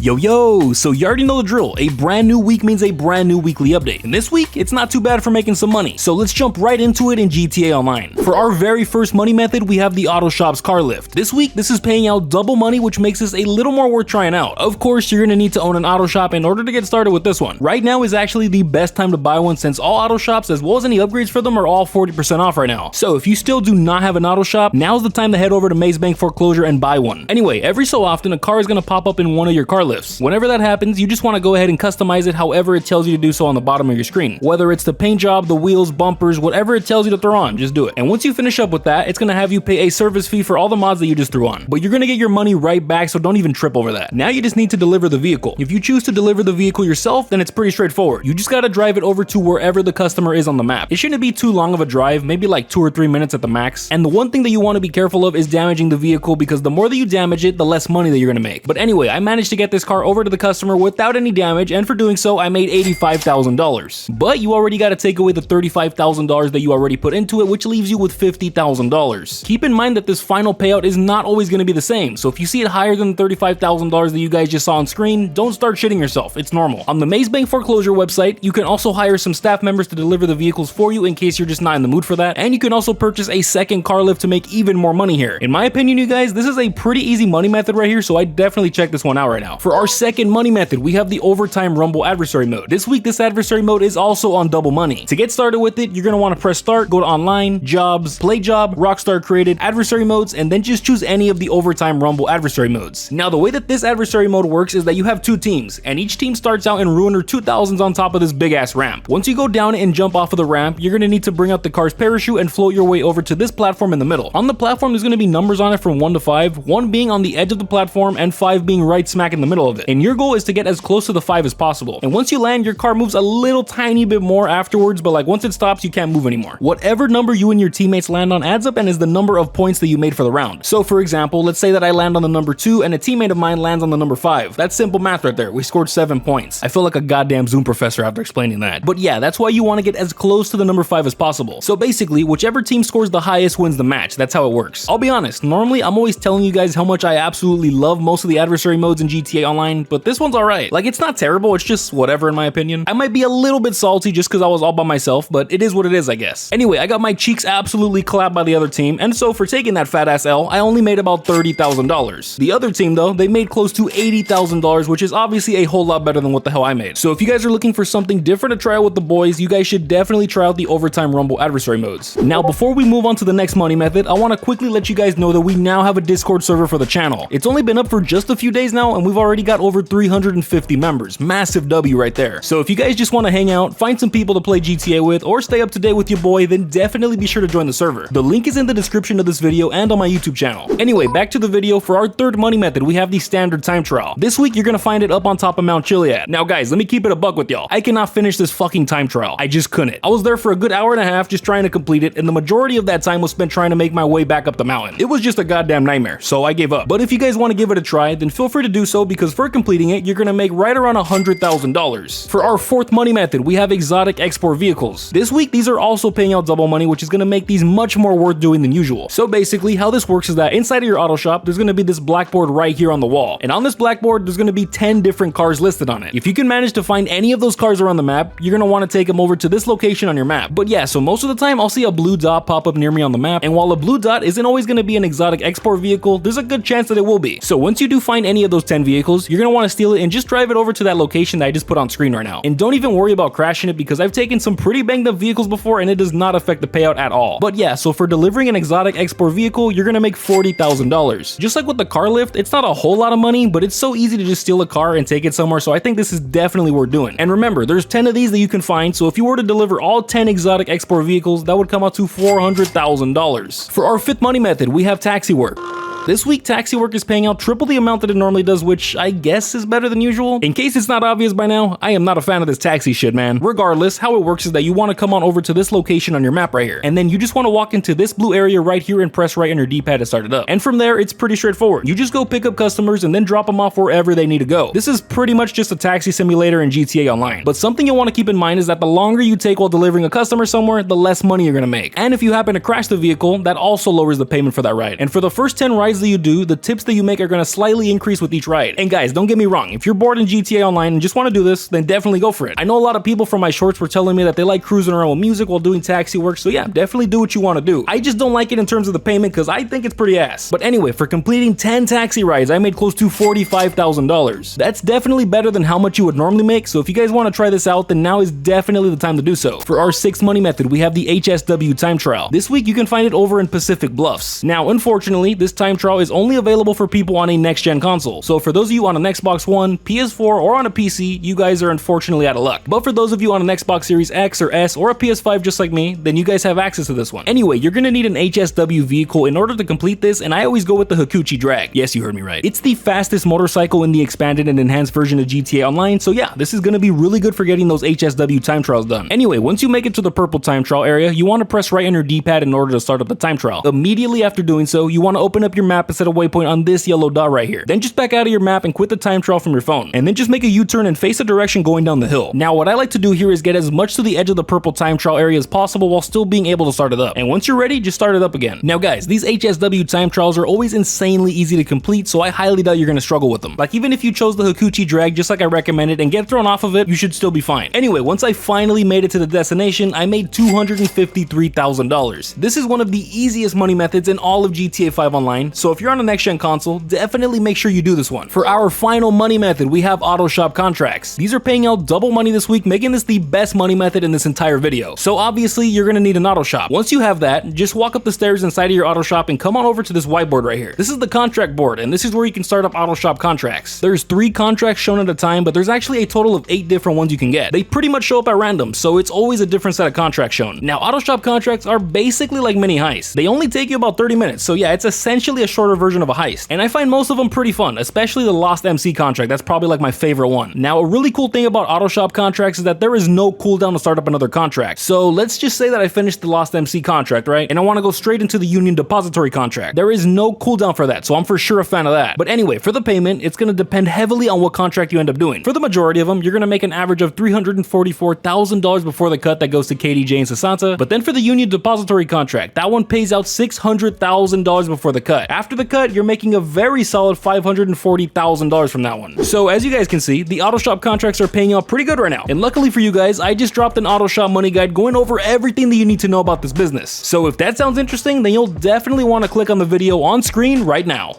Yo, so you already know the drill. A brand new week means a brand new weekly update. And this week, it's not too bad for making some money. So let's jump right into it in GTA Online. For our very first money method, we have the Auto Shop's car lift. This week, this is paying out double money, which makes this a little more worth trying out. Of course, you're gonna need to own an auto shop in order to get started with this one. Right now is actually the best time to buy one since all auto shops, as well as any upgrades for them, are all 40% off right now. So if you still do not have an auto shop, now's the time to head over to Maze Bank Foreclosure and buy one. Anyway, every so often, a car is gonna pop up in one of your car lifts. Whenever that happens, you just want to go ahead and customize it however it tells you to do so on the bottom of your screen. Whether it's the paint job, the wheels, bumpers, whatever it tells you to throw on, just do it. And once you finish up with that, it's going to have you pay a service fee for all the mods that you just threw on. But you're going to get your money right back, so don't even trip over that. Now you just need to deliver the vehicle. If you choose to deliver the vehicle yourself, then it's pretty straightforward. You just got to drive it over to wherever the customer is on the map. It shouldn't be too long of a drive, maybe like 2 or 3 minutes at the max. And the one thing that you want to be careful of is damaging the vehicle, because the more that you damage it, the less money that you're going to make. But anyway, I managed to get this car over to the customer without any damage, and for doing so, I made $85,000. But you already got to take away the $35,000 that you already put into it, which leaves you with $50,000. Keep in mind that this final payout is not always going to be the same, so if you see it higher than the $35,000 that you guys just saw on screen, don't start shitting yourself, it's normal. On the Maze Bank Foreclosure website, you can also hire some staff members to deliver the vehicles for you in case you're just not in the mood for that, and you can also purchase a second car lift to make even more money here. In my opinion, you guys, this is a pretty easy money method right here, so I definitely check this one out right now. For our second money method, we have the Overtime Rumble adversary mode. This week, this adversary mode is also on double money. To get started with it, you're going to want to press start, go to online, jobs, play job, Rockstar created, adversary modes, and then just choose any of the Overtime Rumble adversary modes. Now, the way that this adversary mode works is that you have two teams, and each team starts out in Ruiner 2000s on top of this big ass ramp. Once you go down it and jump off of the ramp, you're going to need to bring out the car's parachute and float your way over to this platform in the middle. On the platform, there's going to be numbers on it from 1 to 5, 1 being on the edge of the platform and 5 being right smack in the middle of it. And your goal is to get as close to the 5 as possible. And once you land, your car moves a little tiny bit more afterwards, but like once it stops, you can't move anymore. Whatever number you and your teammates land on adds up and is the number of points that you made for the round. So for example, let's say that I land on the number 2 and a teammate of mine lands on the number 5. That's simple math right there. We scored 7 points. I feel like a goddamn Zoom professor after explaining that. But yeah, that's why you want to get as close to the number 5 as possible. So basically, whichever team scores the highest wins the match. That's how it works. I'll be honest, normally I'm always telling you guys how much I absolutely love most of the adversary modes in GTA Online, but this one's alright. Like, it's not terrible, it's just whatever in my opinion. I might be a little bit salty just because I was all by myself, but it is what it is, I guess. Anyway, I got my cheeks absolutely clapped by the other team, and so for taking that fat ass L, I only made about $30,000. The other team though, they made close to $80,000, which is obviously a whole lot better than what the hell I made. So if you guys are looking for something different to try out with the boys, you guys should definitely try out the Overtime Rumble adversary modes. Now, before we move on to the next money method, I want to quickly let you guys know that we now have a Discord server for the channel. It's only been up for just a few days now, and we've already got over 350 members. Massive W right there. So if you guys just want to hang out, find some people to play GTA with, or stay up to date with your boy, then definitely be sure to join the server. The link is in the description of this video and on my YouTube channel. Anyway, back to the video. For our third money method, we have the standard time trial. This week, you're gonna find it up on top of Mount Chiliad. Now guys, let me keep it a buck with y'all. I cannot finish this fucking time trial. I just couldn't. I was there for a good hour and a half just trying to complete it, and the majority of that time was spent trying to make my way back up the mountain. It was just a goddamn nightmare, so I gave up. But if you guys want to give it a try, then feel free to do so, because for completing it, you're gonna make right around $100,000. For our fourth money method, we have exotic export vehicles. This week, these are also paying out double money, which is gonna make these much more worth doing than usual. So basically, how this works is that inside of your auto shop, there's gonna be this blackboard right here on the wall. And on this blackboard, there's gonna be 10 different cars listed on it. If you can manage to find any of those cars around the map, you're gonna want to take them over to this location on your map. But yeah, so most of the time, I'll see a blue dot pop up near me on the map, and while a blue dot isn't always gonna be an exotic export vehicle, there's a good chance that it will be. So once you do find any of those 10 vehicles, you're gonna want to steal it and just drive it over to that location that I just put on screen right now. And don't even worry about crashing it, because I've taken some pretty banged up vehicles before and it does not affect the payout at all. But yeah, so for delivering an exotic export vehicle, you're gonna make $40,000. Just like with the car lift, it's not a whole lot of money, but it's so easy to just steal a car and take it somewhere, so I think this is definitely worth doing. And remember, there's 10 of these that you can find, so if you were to deliver all 10 exotic export vehicles, that would come out to $400,000. For our fifth money method, we have taxi work. This week, taxi work is paying out triple the amount that it normally does, which I guess is better than usual. In case it's not obvious by now, I am not a fan of this taxi shit, man. Regardless, how it works is that you want to come on over to this location on your map right here, and then you just want to walk into this blue area right here and press right on your D-pad to start it up. And from there, it's pretty straightforward. You just go pick up customers and then drop them off wherever they need to go. This is pretty much just a taxi simulator in GTA Online. But something you'll want to keep in mind is that the longer you take while delivering a customer somewhere, the less money you're going to make. And if you happen to crash the vehicle, that also lowers the payment for that ride. And for the first 10 rides rides that you do, the tips that you make are gonna slightly increase with each ride. And guys, don't get me wrong, if you're bored in GTA Online and just wanna do this, then definitely go for it. I know a lot of people from my shorts were telling me that they like cruising around with music while doing taxi work, so yeah, definitely do what you wanna do. I just don't like it in terms of the payment because I think it's pretty ass. But anyway, for completing 10 taxi rides, I made close to $45,000. That's definitely better than how much you would normally make, so if you guys wanna try this out, then now is definitely the time to do so. For our 6th money method, we have the HSW Time Trial. This week, you can find it over in Pacific Bluffs. Now, unfortunately, this time trial is only available for people on a next-gen console, so for those of you on an Xbox One, PS4, or on a PC, you guys are unfortunately out of luck. But for those of you on an Xbox Series X or S or a PS5 just like me, then you guys have access to this one. Anyway, you're gonna need an HSW vehicle in order to complete this, and I always go with the Hikuchi Drag. Yes, you heard me right. It's the fastest motorcycle in the expanded and enhanced version of GTA Online, so yeah, this is gonna be really good for getting those HSW time trials done. Anyway, once you make it to the purple time trial area, you want to press right on your D-pad in order to start up the time trial. Immediately after doing so, you want to open up your map and set a waypoint on this yellow dot right here. Then just back out of your map and quit the time trial from your phone. And then just make a U-turn and face the direction going down the hill. Now, what I like to do here is get as much to the edge of the purple time trial area as possible while still being able to start it up. And once you're ready, just start it up again. Now guys, these HSW time trials are always insanely easy to complete, so I highly doubt you're going to struggle with them. Like, even if you chose the Hikuchi Drag just like I recommended and get thrown off of it, you should still be fine. Anyway, once I finally made it to the destination, I made $253,000. This is one of the easiest money methods in all of GTA 5 Online, so if you're on a next-gen console, definitely make sure you do this one. For our final money method, we have auto shop contracts. These are paying out double money this week, making this the best money method in this entire video. So obviously, you're gonna need an auto shop. Once you have that, just walk up the stairs inside of your auto shop and come on over to this whiteboard right here. This is the contract board, and this is where you can start up auto shop contracts. There's 3 contracts shown at a time, but there's actually a total of 8 different ones you can get. They pretty much show up at random, so it's always a different set of contracts shown. Now, auto shop contracts are basically like mini heists. They only take you about 30 minutes, so yeah, it's essentially a shorter version of a heist. And I find most of them pretty fun, especially the Lost MC contract. That's probably like my favorite one. Now, a really cool thing about auto shop contracts is that there is no cooldown to start up another contract. So let's just say that I finished the Lost MC contract, right? And I want to go straight into the Union Depository contract. There is no cooldown for that, so I'm for sure a fan of that. But anyway, for the payment, it's going to depend heavily on what contract you end up doing. For the majority of them, you're going to make an average of $344,000 before the cut that goes to KDJ and Sasanta. But then for the Union Depository contract, that one pays out $600,000 before the cut. After the cut, you're making a very solid $540,000 from that one. So as you guys can see, the auto shop contracts are paying out pretty good right now. And luckily for you guys, I just dropped an auto shop money guide going over everything that you need to know about this business. So if that sounds interesting, then you'll definitely want to click on the video on screen right now.